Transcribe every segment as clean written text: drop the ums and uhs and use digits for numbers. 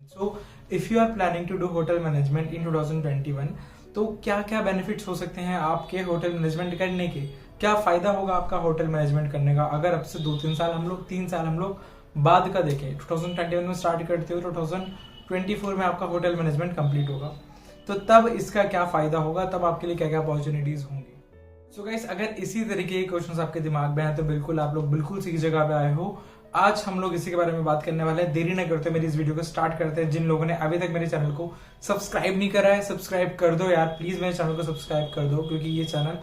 So if you are planning to do hotel management in 2021, तो क्या क्या benefits हो सकते हैं आपके होटल मैनेजमेंट करने के? क्या फायदा होगा आपका होटल मैनेजमेंट करने का अगर अब से 2-3 साल हम लोग 3 साल हम लोग बाद का देखें? 2021 में स्टार्ट करते हो, 2024 में आपका होटल मैनेजमेंट कंप्लीट होगा, तो तब इसका क्या फायदा होगा, तब आपके लिए क्या क्या अपॉर्चुनिटीज होंगी? सो गाइस, अगर इसी तरीके के क्वेश्चंस आपके दिमाग में हैं तो बिल्कुल आप लोग बिल्कुल सही जगह पे आए हो। आज हम लोग इसी के बारे में बात करने वाले हैं। देरी न करते मेरी इस वीडियो को स्टार्ट करते हैं। जिन लोगों ने अभी तक मेरे चैनल को सब्सक्राइब नहीं करा है, सब्सक्राइब कर दो यार, प्लीज मेरे चैनल को सब्सक्राइब कर दो, क्योंकि ये चैनल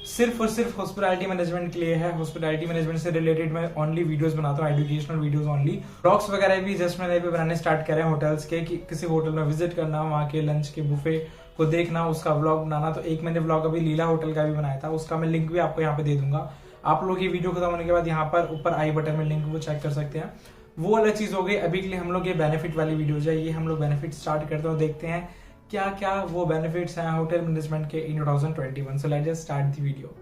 सिर्फ और सिर्फ हॉस्पिटैलिटी मैनेजमेंट के लिए है। हॉस्पिटैलिटी मैनेजमेंट से रिलेटेड मैं ओनली वीडियोस बनाता हूँ, एजुकेशनल वीडियोस ओनली। ब्लॉग्स वगैरह भी जस्ट मैंने भी बनाने स्टार्ट करे हैं होटल्स के, कि किसी होटल में विजिट करना, वहाँ के लंच के बुफे को देखना, उसका व्लॉग बनाना। तो एक मैंने व्लॉग अभी लीला होटल का भी बनाया था, उसका मैं लिंक भी आपको यहाँ पे दे दूंगा। आप लोग ये वीडियो खत्म होने के बाद यहाँ पर ऊपर आई बटन में लिंक वो चेक कर सकते हैं। वो अलग चीज हो गई। अभी के लिए हम लोग ये बेनिफिट वाली वीडियो है, ये हम लोग बेनिफिट स्टार्ट करते हैं, देखते हैं क्या क्या वो बेनिफिट्स हैं होटल मैनेजमेंट के इन 2021। So let's start the video.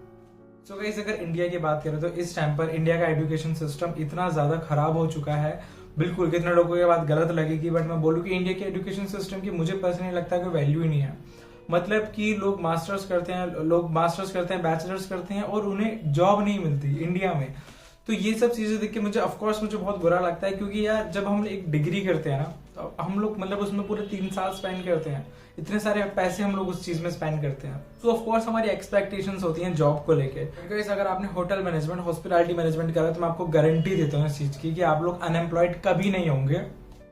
So guys, अगर इंडिया की बात करें तो इस टाइम पर इंडिया का एजुकेशन सिस्टम इतना ज्यादा खराब हो चुका है। बिल्कुल, कितने लोगों को ये बात गलत लगेगी, बट मैं बोलूँ कि इंडिया के एजुकेशन सिस्टम की मुझे पर्सनली लगता है कि वैल्यू ही नहीं है। मतलब कि लोग मास्टर्स करते हैं, बैचलर्स करते हैं और उन्हें जॉब नहीं मिलती इंडिया में। तो ये सब चीजें देख के मुझे बहुत बुरा लगता है, क्योंकि यार जब हम एक डिग्री करते हैं ना, तो हम लोग मतलब उसमें पूरे 3 साल स्पेंड करते हैं, इतने सारे पैसे हम लोग उस चीज में स्पेंड करते हैं। तो ऑफ कोर्स हमारी एक्सपेक्टेशंस होती हैं जॉब को लेके। अगर आपने होटल मैनेजमेंट, हॉस्पिटैलिटी मैनेजमेंट करा तो मैं आपको गारंटी देता हूँ इस चीज की कि आप लोग अनएम्प्लॉयड कभी नहीं होंगे।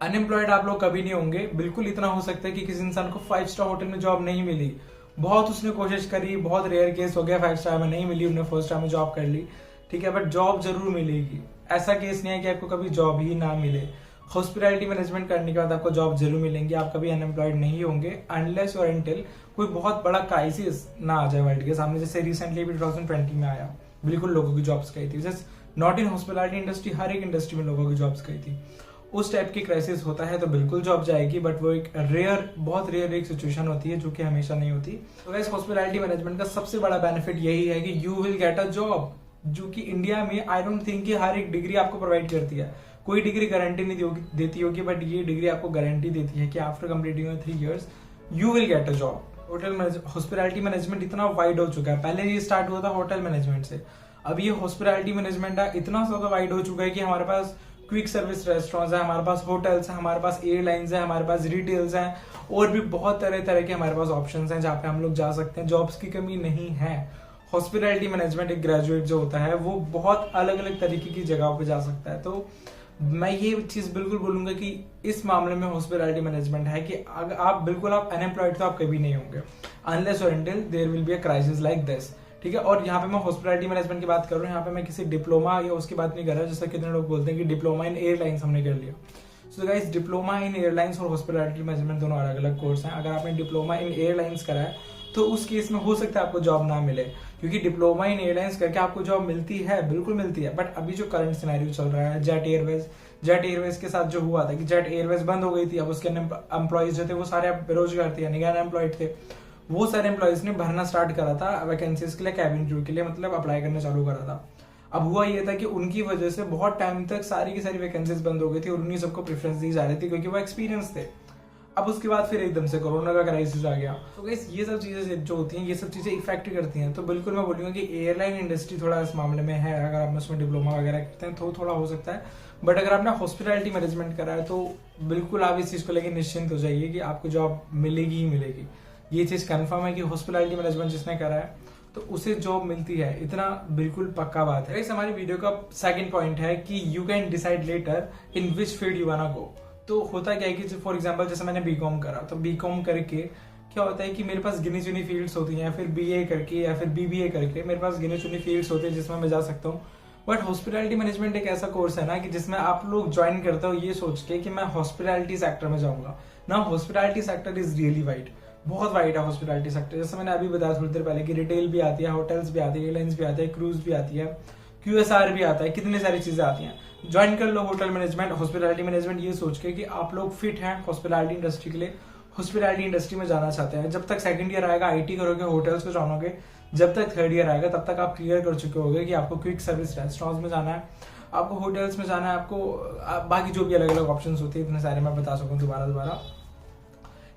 अनएम्प्लॉयड आप लोग कभी नहीं होंगे। बिल्कुल इतना हो सकता है कि किसी इंसान को 5 स्टार होटल में जॉब नहीं मिली, बहुत उसने कोशिश करी, बहुत रेयर केस हो गया 5 स्टार में नहीं मिली, उन्होंने 4 स्टार में जॉब कर ली, ठीक है, बट जॉब जरूर मिलेगी। ऐसा केस नहीं है कि आपको कभी जॉब ही ना मिले। हॉस्पिटैलिटी मैनेजमेंट करने के बाद आपको जॉब जरूर मिलेंगी, आप कभी अनएम्प्लॉयड नहीं होंगे अनलेस और अनटिल कोई बहुत बड़ा क्राइसिस ना आ जाए वर्ल्ड के सामने, जैसे रिसेंटली भी 2020 में आया। बिल्कुल लोगों की जॉब्स गई थी, just not in hospitality industry, हर एक इंडस्ट्री में लोगों की जॉब्स गई थी। उस टाइप की क्राइसिस होता है तो बिल्कुल जॉब जाएगी, बट वो एक बहुत रेयर एक सिचुएशन होती है जो कि हमेशा नहीं होती। तो गाइस, हॉस्पिटैलिटी मैनेजमेंट का सबसे बड़ा बेनिफिट यही है कि you will get a job, जो कि इंडिया में आई डोंट थिंक कि हर एक डिग्री आपको प्रोवाइड करती है। कोई डिग्री गारंटी नहीं देती होगी, बट ये डिग्री आपको गारंटी देती है कि after completing 3 years you will get a job. Hospitality management इतना वाइड हो चुका है। पहले ये स्टार्ट हुआ था होटल मैनेजमेंट से, अब ये हॉस्पिटैलिटी मैनेजमेंट इतना ज्यादा वाइड हो चुका है कि हमारे पास क्विक सर्विस रेस्टोरेंट्स है, हमारे पास होटल्स है, हमारे पास एयरलाइंस है, हमारे पास रिटेल्स हैं, और भी बहुत तरह तरह के हमारे पास ऑप्शंस हैं जहाँ पे हम लोग जा सकते हैं। जॉब्स की कमी नहीं है। हॉस्पिटैलिटी मैनेजमेंट एक ग्रेजुएट जो होता है वो बहुत अलग अलग तरीके की जगहों पे जा सकता है। तो मैं ये चीज बिल्कुल बोलूंगा कि इस मामले में हॉस्पिटैलिटी मैनेजमेंट है कि अगर आप अनएम्प्लॉयड तो आप कभी नहीं होंगे अनलेस और until there will be a crisis like this, ठीक है। और यहाँ पे मैं हॉस्पिटैलिटी मैनेजमेंट की बात कर रहा हूँ, यहाँ पे मैं किसी डिप्लोमा या उसकी बात नहीं कर रहा, जैसा कितने लोग बोलते हैं कि डिप्लोमा इन एयरलाइंस हमने कर लिया। So guys, diploma in airlines और हॉस्पिटैलिटी मैनेजमेंट दोनों अलग अलग कोर्स हैं। अगर आपने डिप्लोमा इन एयरलाइंस करा है तो उस केस में हो सकता है आपको जॉब ना मिले, क्योंकि डिप्लोमा इन एयरलाइंस करके आपको जॉब मिलती है, बिल्कुल मिलती है। बट अभी जो करंट सिनेरियो चल रहा है, जेट एयरवेज के साथ जो हुआ था कि जेट एयरवेज बंद हो गई थी, अब उसके एम्प्लॉयज जो थे वो सारे बेरोजगार थे, यानी कि अनएम्प्लॉयड थे। वो सारे एम्प्लॉयज ने भरना स्टार्ट करा था वैकेंसीज के लिए, कैबिन क्रू के लिए, मतलब अप्लाई करना चालू करा था। अब हुआ ये था कि उनकी वजह से बहुत टाइम तक सारी की सारी वैकेंसीज बंद हो गई थी और उन्हीं सबको प्रेफरेंस दी जा रही थी क्योंकि वो एक्सपीरियंस थे। अब उसके बाद फिर एकदम से कोरोना का क्राइसिस आ गया। तो गाइस, ये सब चीजें जो होती हैं, ये सब चीजें इफेक्ट करती हैं। तो बिल्कुल मैं बोलूंगा कि एयरलाइन इंडस्ट्री थोड़ा इस मामले में है। अगर आप उसमें डिप्लोमा वगैरह करते हैं तो थोड़ा हो सकता है, बट अगर आपने हॉस्पिटैलिटी मैनेजमेंट करा है तो बिल्कुल आप इस चीज को लेकर निश्चिंत हो जाइए कि आपको जॉब मिलेगी ही मिलेगी। ये चीज कंफर्म है कि हॉस्पिटैलिटी मैनेजमेंट जिसने करा है तो उसे जॉब मिलती है, इतना बिल्कुल पक्का बात है। इस हमारी वीडियो का सेकंड पॉइंट है कि you can decide later in which field you wanna go. तो होता क्या है कि फॉर एग्जांपल जैसे मैंने बीकॉम करा, तो बीकॉम करके क्या होता है कि मेरे पास गिनी चुनी फील्ड्स होती हैं, फिर बीए करके या फिर बीबीए करके मेरे पास गिनी चुनी फील्ड्स होती हैं जिसमें मैं जा सकता हूँ। बट हॉस्पिटैलिटी मैनेजमेंट एक ऐसा कोर्स है ना कि जिसमें आप लोग ज्वाइन करते हो ये सोच के कि मैं हॉस्पिटैलिटी सेक्टर में जाऊंगा ना। Hospitality sector is really wide, बहुत वाइड है हॉस्पिटैलिटी सेक्टर। जैसे मैंने अभी बताया थोड़ी देर पहले कि रिटेल भी आती है, होटल्स भी आती है, एयरलाइंस भी आती है, क्रूज भी आती है, QSR भी आता है, कितनी सारी चीजें आती हैं। ज्वाइन कर लो होटल मैनेजमेंट, हॉस्पिटैलिटी मैनेजमेंट, ये सोच के कि आप लोग फिट हैं हॉस्पिटैलिटी इंडस्ट्री के लिए, हॉस्पिटैलिटी इंडस्ट्री में जाना चाहते हैं। जब तक सेकंड ईयर आएगा IT करोगे, होटल्स को जानोगे, जब तक थर्ड ईयर आएगा तब तक आप क्लियर कर चुके होगे कि आपको क्विक सर्विस रेस्टोरेंट्स में जाना है, आपको होटल्स में जाना है, आपको बाकी जो भी अलग अलग ऑप्शंस होते हैं इतने सारे मैं बता सकूँ दोबारा,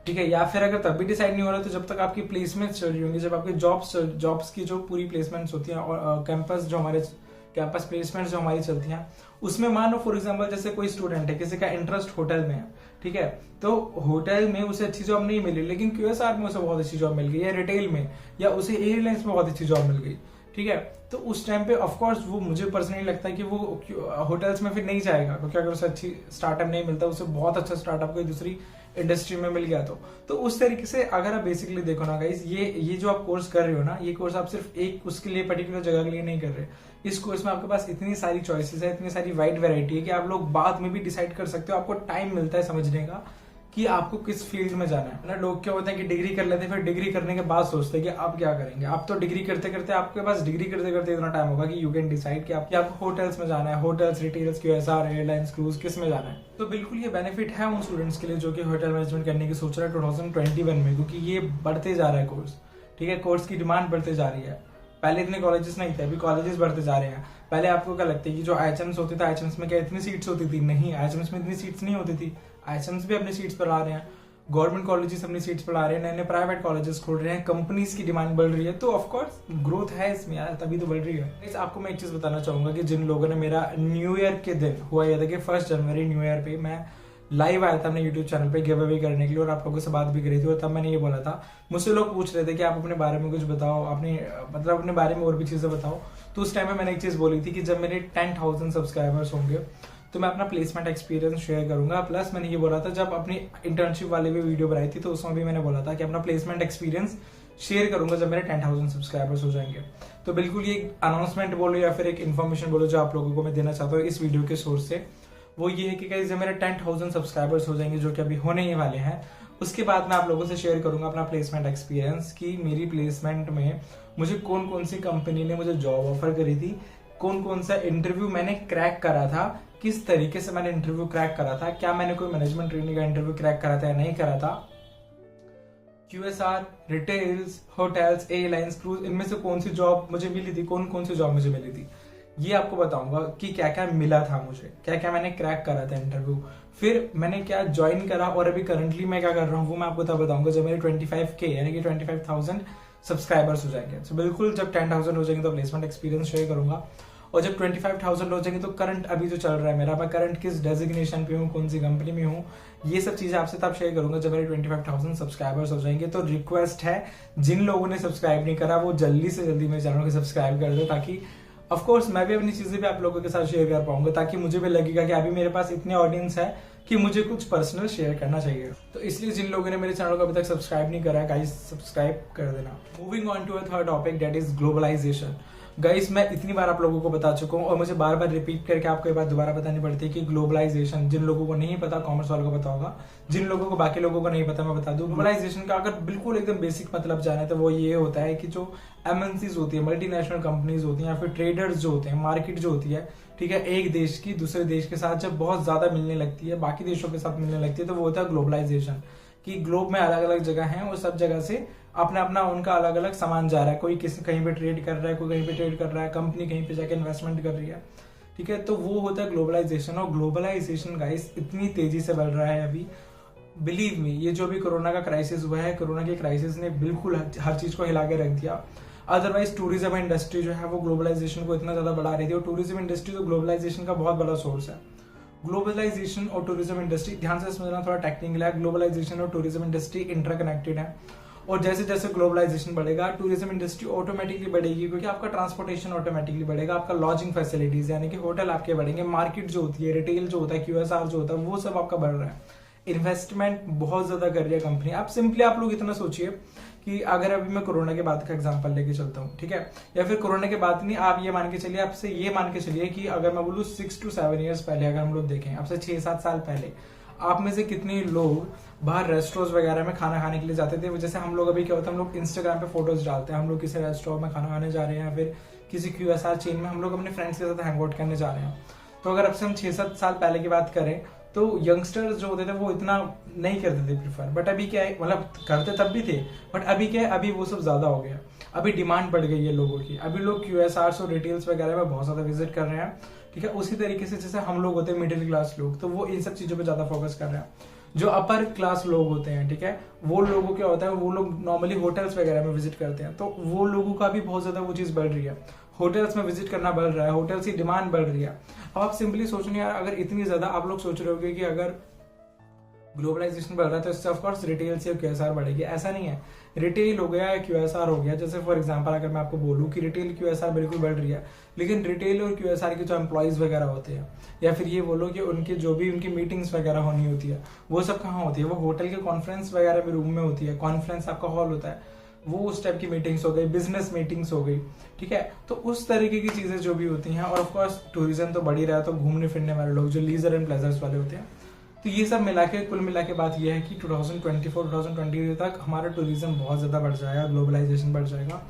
ठीक है। या फिर अगर तब भी डिसाइड नहीं हो रहा तो जब तक आपकी प्लेसमेंट चल रही होंगी, जब आपकी जॉब्स की जो पूरी प्लेसमेंट्स होती हैं और कैंपस प्लेसमेंट जो हमारी चलती हैं, उसमें मान लो फॉर एग्जांपल जैसे कोई स्टूडेंट है, किसी का इंटरेस्ट होटल में है, ठीक है, तो होटल में उसे अच्छी जॉब नहीं मिली लेकिन क्यूएसआर में उसे बहुत अच्छी जॉब मिल गई, या रिटेल में, या उसे एयरलाइंस में बहुत अच्छी जॉब मिल गई, ठीक है, तो उस टाइम पे ऑफ कोर्स वो मुझे पर्सनली लगता है कि वो होटल्स में फिर नहीं जाएगा, क्योंकि अगर उसे अच्छी स्टार्टअप नहीं मिलता, उसे बहुत अच्छा स्टार्टअप कोई दूसरी इंडस्ट्री में मिल गया तो उस तरीके से अगर आप बेसिकली देखो ना गाइस, ये जो आप कोर्स कर रहे हो ना, ये कोर्स आप सिर्फ एक उसके लिए पर्टिकुलर जगह के लिए नहीं कर रहे। इस कोर्स में आपके पास इतनी सारी चॉइसेस है, इतनी सारी वाइड वैरायटी है कि आप लोग बाद में भी डिसाइड कर सकते हो, आपको टाइम मिलता है समझने का कि आपको किस फील्ड में जाना है ना। लोग क्या होते हैं कि डिग्री कर लेते हैं, फिर डिग्री करने के बाद सोचते हैं कि आप क्या करेंगे। आप तो डिग्री करते करते आपके पास डिग्री करते करते इतना टाइम होगा कि यू कैन डिसाइड कि आपको होटल्स में जाना है, hotels, retails, QSR, airlines, cruise, किस में जाना है। तो बिल्कुल ये बेनिफिट है उन स्टूडेंट्स के लिए जो कि होटल मैनेजमेंट करने की सोच रहे हैं 2021 में, क्योंकि ये बढ़ते जा रहा है कोर्स, ठीक है, कोर्स की डिमांड बढ़ते जा रही है। पहले इतने कॉलेजेस नहीं थे, अभी कॉलेजेस बढ़ते जा रहे हैं। पहले आपको क्या लगता है कि जो आईएचएम्स होते थे, आईएचएम्स में क्या इतनी सीट्स होती थी? नहीं, आईएचएम्स में इतनी सीट्स नहीं होती थी। आईएचएम्स भी अपनी सीट्स पर आ रहे हैं, गवर्नमेंट कॉलेजेस अपनी सीट्स पर आ रहे हैं, नए नए प्राइवेट कॉलेजेस खोल रहे हैं, कंपनीज की डिमांड बढ़ रही है, तो ऑफकोर्स ग्रोथ है इसमें यार, तभी तो बढ़ रही है। इस आपको मैं एक चीज बताना चाहूंगा कि जिन लोगों ने मेरा न्यू ईयर के दिन हुआ यह था कि 1 जनवरी न्यू ईयर पे मैं लाइव आया था अपने यूट्यूब चैनल पे गिव अवे करने के लिए और आप लोगों से बात भी करी थी, और तब मैंने ये बोला था, मुझसे लोग पूछ रहे थे कि आप अपने बारे में कुछ बताओ, अपने बारे में और भी चीजें बताओ। तो उस टाइम में मैंने एक चीज बोली थी कि जब मेरे 10,000 सब्सक्राइबर्स होंगे तो मैं अपना प्लेसमेंट एक्सपीरियंस शेयर करूंगा। प्लस मैंने ये बोला था, जब अपनी इंटर्नशिप वाली भी वीडियो बनाई थी तो उसमें भी मैंने बोला था कि अपना प्लेसमेंट एक्सपीरियंस शेयर करूंगा जब मेरे 10,000 सब्सक्राइबर्स हो जाएंगे। तो बिल्कुल ये अनाउंसमेंट बोलो या फिर एक इन्फॉर्मेशन बोलो जो आप लोगों को मैं देना चाहता हूँ इस वीडियो के सोर्स से, वो ये है कि गाइस जब मेरे 10,000 सब्सक्राइबर्स हो जाएंगे, जो कि अभी होने ही वाले हैं, उसके बाद मैं आप लोगों से शेयर करूंगा अपना प्लेसमेंट एक्सपीरियंस कि मेरी प्लेसमेंट में मुझे कौन कौन सी कंपनी ने मुझे जॉब ऑफर करी थी, कौन कौन सा इंटरव्यू मैंने क्रैक करा था, किस तरीके से मैंने इंटरव्यू क्रैक करा था, क्या मैंने कोई मैनेजमेंट ट्रेनिंग का इंटरव्यू क्रैक करा था या नहीं करा था, QSR, retails, hotels, airlines, cruise, इनमें से कौन सी जॉब मुझे मिली थी, कौन कौन सी जॉब मुझे मिली थी, ये आपको बताऊंगा कि क्या क्या मिला था मुझे, क्या क्या मैंने क्रैक करा था इंटरव्यू, फिर मैंने क्या ज्वाइन करा और अभी करंटली मैं क्या कर रहा हूँ वो मैं आपको तब बताऊंगा जब मेरे 25K यानी कि 25,000 सब्सक्राइबर्स हो जाएंगे। तो बिल्कुल जब 10,000 हो जाएंगे तो प्लेसमेंट एक्सपीरियंस शेयर करूंगा, और जब 25,000 हो जाएंगे तो करंट अभी जो चल रहा है मेरा, मैं करंट किस डेजिग्नेशन पे हूँ, कौन सी कंपनी में हूँ, ये सब चीजें आपसे तब शेयर करूंगा जब मेरे 25,000 सब्सक्राइबर्स हो जाएंगे। तो रिक्वेस्ट है, जिन लोगों ने सब्सक्राइब नहीं करा वो जल्दी से जल्दी मेरे चैनल को सब्सक्राइब कर दो, ताकि ऑफ कोर्स मैं भी अपनी चीजें भी आप लोगों के साथ शेयर कर पाऊंगा, ताकि मुझे भी लगेगा कि अभी मेरे पास इतने ऑडियंस है कि मुझे कुछ पर्सनल शेयर करना चाहिए। तो इसलिए जिन लोगों ने मेरे चैनल को अभी तक सब्सक्राइब नहीं करा है गाइस, सब्सक्राइब कर देना। Moving on to a third topic, that is globalisation. Guys मैं इतनी बार आप लोगों को बता चुका हूँ और मुझे बार बार रिपीट करके आपको ये बात दोबारा बतानी पड़ती है कि ग्लोबलाइजेशन, जिन लोगों को नहीं पता कॉमर्स वालों को पता होगा, जिन लोगों को बाकी लोगों को नहीं पता मैं बता दूं। ग्लोबलाइजेशन का अगर बिल्कुल एकदम बेसिक मतलब जाने तो वो ये होता है कि जो एमएनसीज होती है, मल्टीनेशनल कंपनीज होती हैं, या फिर ट्रेडर्स जो होते हैं, मार्केट जो होती है, ठीक है, एक देश की दूसरे देश के साथ जब बहुत ज्यादा मिलने लगती है, बाकी देशों के साथ मिलने लगती है, तो वो होता है ग्लोबलाइजेशन। कि ग्लोब में अलग अलग जगह हैं और सब जगह से अपना अपना उनका अलग अलग सामान जा रहा है, कोई किसी कहीं पे ट्रेड कर रहा है, कोई कहीं पे ट्रेड कर रहा है, कंपनी कहीं पे जाके इन्वेस्टमेंट कर रही है, ठीक है, तो वो होता है ग्लोबलाइजेशन। और ग्लोबलाइजेशन गाइस इतनी तेजी से बढ़ रहा है अभी, बिलीव मी, ये जो भी कोरोना का क्राइसिस हुआ है, कोरोना के क्राइसिस ने बिल्कुल हर चीज को हिला के रख दिया। अदरवाइज टूरिज्म इंडस्ट्री जो है वो ग्लोबलाइजेशन को इतना ज्यादा बढ़ा रही थी, और टूरिज्म इंडस्ट्री तो ग्लोबलाइजेशन का बहुत बड़ा सोर्स है। ग्लोबलाइजेशन और टूरिज्म इंडस्ट्री, ध्यान से समझना, थोड़ा टेक्निकल है, ग्लोबलाइजेशन और टूरिज्म इंडस्ट्री इंटरकनेक्टेड है, और जैसे जैसे ग्लोबलाइजेशन बढ़ेगा टूरिज्म इंडस्ट्री ऑटोमेटिकली बढ़ेगी, क्योंकि आपका ट्रांसपोर्टेशन ऑटोमेटिकली बढ़ेगा, आपका लॉजिंग फैसिलिटीज यानी कि होटल आपके बढ़ेंगे, मार्केट जो होती है, रिटेल जो होता है, क्यूएसआर जो होता है, वो सब आपका बढ़ रहा है, इन्वेस्टमेंट बहुत ज्यादा कर रही है कंपनी। आप सिंपली आप लोग इतना सोचिए कि अगर अभी मैं कोरोना के बाद का एग्जांपल लेके चलता हूँ, ठीक है, या फिर कोरोना के बाद नहीं, आप ये मान के चलिए, आपसे ये मान के चलिए कि अगर मैं बोलूँ 6 to 7 ईयर्स पहले अगर हम लोग देखें, आपसे 6-7 साल पहले, आप में से कितने लोग बाहर रेस्टोरेंट वगैरह में खाना खाने के लिए जाते थे? जैसे हम लोग अभी क्या होता है, हम लोग इंस्टाग्राम पे फोटोज डालते हैं, हम लोग किसी रेस्टोरेंट में खाना खाने जा रहे हैं, या फिर किसी क्यूएसआर चेन में हम लोग अपने फ्रेंड्स के साथ हैंग आउट करने जा रहे हैं। तो अगर अब से हम 6-7 साल पहले की बात करें तो यंगस्टर्स जो होते थे वो इतना नहीं करते थे प्रिफर, बट अभी क्या है, मतलब करते तब भी थे, बट अभी क्या है, अभी वो सब ज्यादा हो गया, अभी डिमांड बढ़ गई है लोगों की, अभी लोग क्यूएसआर और रिटेल्स वगैरह में बहुत ज्यादा विजिट कर रहे हैं, ठीक है। उसी तरीके से जैसे हम लोग होते हैं मिडिल क्लास लोग, तो वो इन सब चीजों पे ज्यादा फोकस कर रहे हैं। जो अपर क्लास लोग होते हैं, ठीक है, वो लोगों क्या होता है, वो लोग नॉर्मली होटल्स वगैरह में विजिट करते हैं, तो वो लोगों का भी बहुत ज्यादा वो चीज बढ़ रही है, होटल्स में विजिट करना बढ़ रहा है, होटल्स की डिमांड बढ़ रही है। अब आप सिंपली सोच रहे हैं यार, अगर इतनी ज्यादा आप लोग सोच रहे होगे कि अगर ग्लोबलाइजेशन बढ़ रहा है तो इससे ऑफकोर्स रिटेल से क्यूएसआर बढ़ेगी, ऐसा नहीं है। रिटेल हो गया या क्यूएसआर हो गया, जैसे फॉर एग्जांपल अगर मैं आपको बोलूं कि रिटेल क्यूएसआर बिल्कुल बढ़ रही है, लेकिन रिटेल और क्यूएसआर के जो एम्प्लॉयज वगैरह होते हैं, या फिर ये बोलो कि उनके जो भी उनकी मीटिंग्स वगैरह होनी होती है, वो सब कहाँ होती है, वो होटल के कॉन्फ्रेंस वगैरह में रूम में होती है। कॉन्फ्रेंस आपका हॉल होता है, वो उस टाइप की मीटिंग्स हो गई, बिजनेस मीटिंग्स हो गई, ठीक है। तो उस तरीके की चीजें जो भी होती हैं, और ऑफकोर्स टूरिज्म तो बढ़ ही रहा है, तो घूमने फिरने वाले लोग जो लीजर एंड प्लेजर्स वाले होते हैं, तो ये सब मिला के कुल मिला के बात ये है कि 2024-2020 तक हमारा टूरिज्म बहुत ज़्यादा बढ़ जाएगा, ग्लोबलाइजेशन बढ़ जाएगा।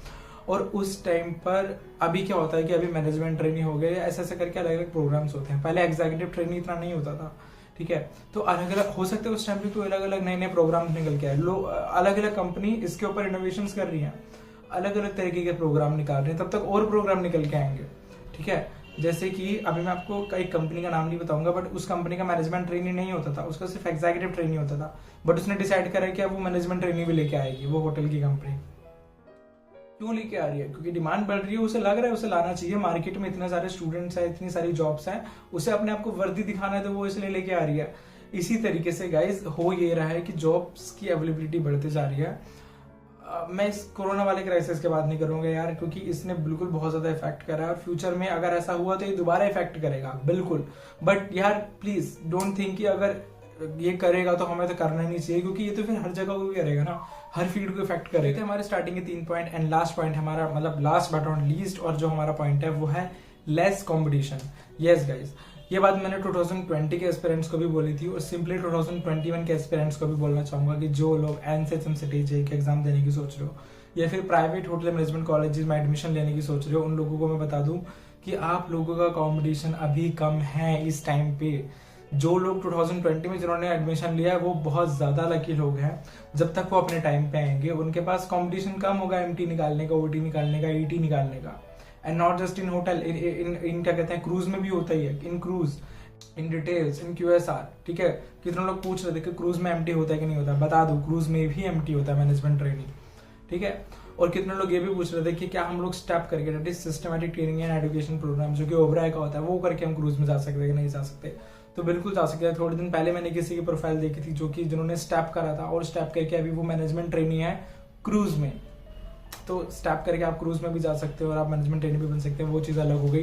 और उस टाइम पर अभी क्या होता है कि अभी मैनेजमेंट ट्रेनिंग हो गए, ऐसे ऐसे करके अलग अलग प्रोग्राम्स होते हैं। पहले एग्जीक्यूटिव ट्रेनिंग इतना नहीं होता था, ठीक है, तो अलग अलग हो सकते हैं उस टाइम पे तो अलग अलग नए नए प्रोग्राम निकल के आए, लोग अलग अलग कंपनी इसके ऊपर इनोवेशन कर रही है, अलग अलग तरीके के प्रोग्राम निकाल रहे हैं, तब तक और प्रोग्राम निकल के आएंगे, ठीक है। जैसे कि अभी मैं आपको कई कंपनी का नाम नहीं बताऊंगा, बट उस कंपनी का मैनेजमेंट ट्रेनिंग नहीं होता था, उसका सिर्फ एग्जीक्यूटिव ट्रेनिंग होता था, बट उसने डिसाइड करा कि अब वो मैनेजमेंट ट्रेनिंग भी लेके आएगी, वो होटल की कंपनी। क्यों लेके आ रही है? क्योंकि डिमांड बढ़ रही है, उसे लग रहा है उसे लाना चाहिए, मार्केट में इतने सारे स्टूडेंट्स हैं, इतनी सारी जॉब्स हैं, उसे अपने आप को वर्दी दिखाना है, तो वो इसलिए लेके आ रही है। इसी तरीके से गाइज हो ये रहा है कि जॉब्स की अवेलेबिलिटी बढ़ती जा रही है। मैं इस कोरोना वाले क्राइसिस के बात नहीं करूंगा यार, क्योंकि इसने बिल्कुल बहुत ज्यादा इफेक्ट करा है, और फ्यूचर में अगर ऐसा हुआ तो ये दोबारा इफेक्ट करेगा बिल्कुल। बट यार प्लीज डोंट थिंक कि अगर ये करेगा तो हमें तो करना ही नहीं चाहिए, क्योंकि ये तो फिर हर जगह को करेगा ना, हर फील्ड को इफेक्ट करेगा। हमारे स्टार्टिंग के 3 पॉइंट, एंड लास्ट पॉइंट हमारा, मतलब लास्ट बट नॉट लीस्ट, और जो हमारा पॉइंट है वो है लेस कॉम्पिटिशन। यस गाइज, ये बात मैंने 2020 के एस्पिरेंट्स को भी बोली थी, और सिंपली 2021 के एस्पिरेंट्स को भी बोलना चाहूंगा कि जो लोग एनसीएचएमसीटी जेईई के एग्जाम देने की सोच रहे हो, या फिर प्राइवेट होटल मैनेजमेंट कॉलेजेस में एडमिशन लेने की सोच रहे हो, उन लोगों को मैं बता दूं कि आप लोगों का कंपटीशन अभी कम है इस टाइम पे। जो लोग 2020 में जिन्होंने एडमिशन लिया है वो बहुत ज्यादा लकी लोग हैं। जब तक वो अपने टाइम पे आएंगे उनके पास कंपटीशन कम होगा एमटी निकालने का, ओटी निकालने का, ईटी निकालने का। And not just in hotel, in क्या कहते हैं, क्रूज में भी होता ही है, in cruise, in details, in QSR, ठीक है। कितने लोग पूछ रहे थे कि क्रूज में एमटी होता है कि नहीं होता, बता दूं क्रूज में भी एमटी होता है, मैनेजमेंट ट्रेनिंग, ठीक है। और कितने लोग ये भी पूछ रहे थे कि क्या हम लोग स्टेप करके, that is systematic training and education programme, जो कि ओबराय का होता है, वो करके हम क्रूज में जा सकते हैं कि नहीं जा सकते। तो बिल्कुल जा सकते हैं। थोड़े दिन पहले मैंने किसी की प्रोफाइल देखी थी जो कि जिन्होंने स्टेप करा था, और स्टेप करके अभी वो मैनेजमेंट ट्रेनिंग है क्रूज में। तो स्टेप करके आप क्रूज में भी जा सकते हो और आप मैनेजमेंट ट्रेनिंग भी बन सकते हैं, वो चीज़ अलग हो गई।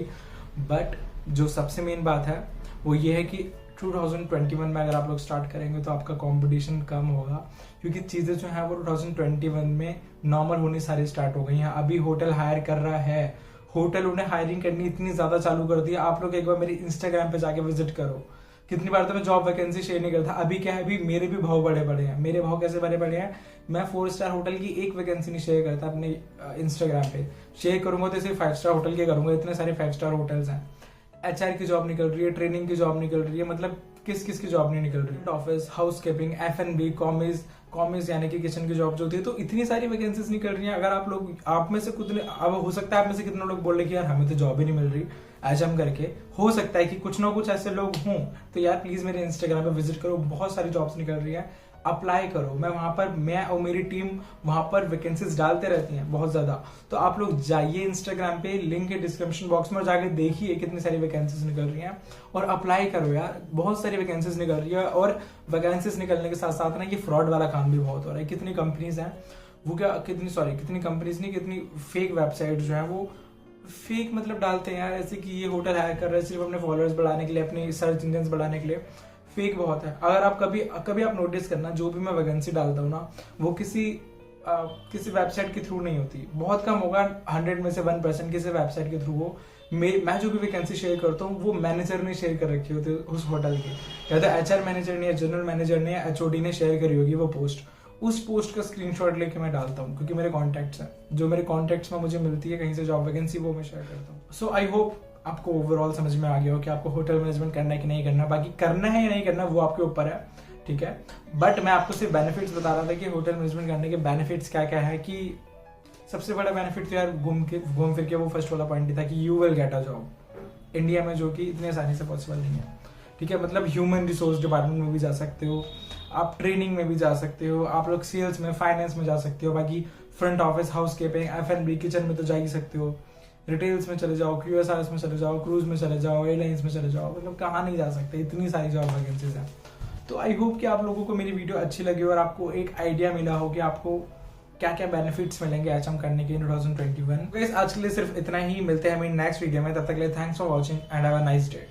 बट जो सबसे मेन बात है वो ये है कि 2021 में अगर आप लोग स्टार्ट करेंगे तो आपका कंपटीशन कम होगा, क्योंकि चीज़ें जो है वो 2021 में नॉर्मल होनी सारी स्टार्ट हो गई हैं। अभी होटल हायर कर रहा है, होटल उन्हें हायरिंग करनी इतनी ज़्यादा चालू कर दी है। आप लोग एक बार मेरी इंस्टाग्राम पे जाके विजिट करो, कितनी बार तो मैं जॉब वैकेंसी शेयर नहीं करता। अभी क्या है, अभी मेरे भी भाव बड़े बड़े हैं। मेरे भाव कैसे बड़े बड़े हैं, मैं 4 स्टार होटल की एक वैकेंसी नहीं शेयर करता अपने इंस्टाग्राम पे। शेयर करूंगा तो सिर्फ 5 स्टार होटल के करूंगा, इतने सारे 5 स्टार होटल्स हैं। एचआर की जॉब निकल रही है, ट्रेनिंग की जॉब निकल रही है, मतलब किस किस की जॉब नहीं निकल रही है। ऑफिस, हाउस कीपिंग, एफएनबी, कॉमिज यानी कि किचन की जॉब जो होती है, तो इतनी सारी वैकेंसीज निकल रही हैं। अगर आप लोग, आप में से खुद, अब हो सकता है आप में से कितने लोग बोल रहे कि यार हमें तो जॉब ही नहीं मिल रही, एजम करके हो सकता है कि कुछ ना कुछ ऐसे लोग हों। तो यार प्लीज मेरे इंस्टाग्राम पे विजिट करो, बहुत सारी जॉब्स निकल रही है, अप्लाई करो। मैं वहां पर, मैं और मेरी टीम वहां पर वैकेंसीज डालते रहती हैं बहुत ज्यादा। तो आप लोग जाइए इंस्टाग्राम पे, लिंक है डिस्क्रिप्शन बॉक्स में, जाके देखिए कितनी सारी वैकेंसीज निकल रही हैं और अप्लाई करो यार। बहुत सारी वैकेंसीज निकल रही है, और वैकेंसीज निकलने के साथ साथ ना ये फ्रॉड वाला काम भी बहुत हो रहा है। कितनी कंपनीज हैं वो, क्या कितनी कंपनीज नहीं, कितनी फेक वेबसाइट जो है वो फेक मतलब डालते हैं यार, ऐसे कि ये होटल हायर कर रहे हैं सिर्फ अपने फॉलोअर्स बढ़ाने के लिए, अपने सर्च इंजन बढ़ाने के लिए। फेक बहुत है। अगर आप कभी आप नोटिस करना, जो भी मैं वैकेंसी डालता हूँ ना, वो किसी वेबसाइट के थ्रू नहीं होती। बहुत कम होगा, 100 में से 1% किसी वेबसाइट के थ्रू हो। मैं जो भी वैकेंसी शेयर करता हूँ वो मैनेजर ने शेयर कर रखी होती है उस होटल की, या तो एचआर मैनेजर ने, या जनरल मैनेजर ने, या एचओडी ने शेयर करी होगी वो पोस्ट। उस पोस्ट का स्क्रीनशॉट लेके मैं डालता हूँ, क्योंकि मेरे कॉन्टैक्ट्स हैं, जो मेरे कॉन्टैक्ट्स में मुझे मिलती है कहीं से जॉब वैकेंसी, वो मैं शेयर करता हूँ। सो आई होप आपको ओवरऑल समझ में आ गया हो कि आपको होटल मैनेजमेंट करना है कि नहीं करना। बाकी करना है या नहीं करना वो आपके ऊपर है, ठीक है। बट मैं आपको सिर्फ बेनिफिट्स बता रहा था कि होटल मैनेजमेंट करने के बेनिफिट्स क्या क्या है। कि सबसे बड़ा बेनिफिट तो यार घूम फिर के वो फर्स्ट वाला पॉइंट था कि you will get a job, India में जो कि इतने आसानी से पॉसिबल नहीं है। ठीक है, मतलब ह्यूमन रिसोर्स डिपार्टमेंट में भी जा सकते हो, आप ट्रेनिंग में भी जा सकते हो, आप लोग सेल्स में, फाइनेंस में जा सकते हो, बाकी front office, house keeping, F&B, kitchen में तो जा ही सकते हो, रिटेल्स में चले जाओ, QSRs में चले जाओ, क्रूज में चले जाओ, एयरलाइंस में चले जाओ, मतलब कहाँ नहीं जा सकते, इतनी सारी जॉब वैकेंसीज हैं। तो आई होप कि आप लोगों को मेरी वीडियो अच्छी लगी और आपको एक आइडिया मिला हो कि आपको क्या क्या बेनिफिट्स मिलेंगे HM करने के 2021। आज के लिए सिर्फ इतना ही, मिलते हैं हमें नेक्स्ट वीडियो में, तब तक के लिए thanks for watching and have a nice day.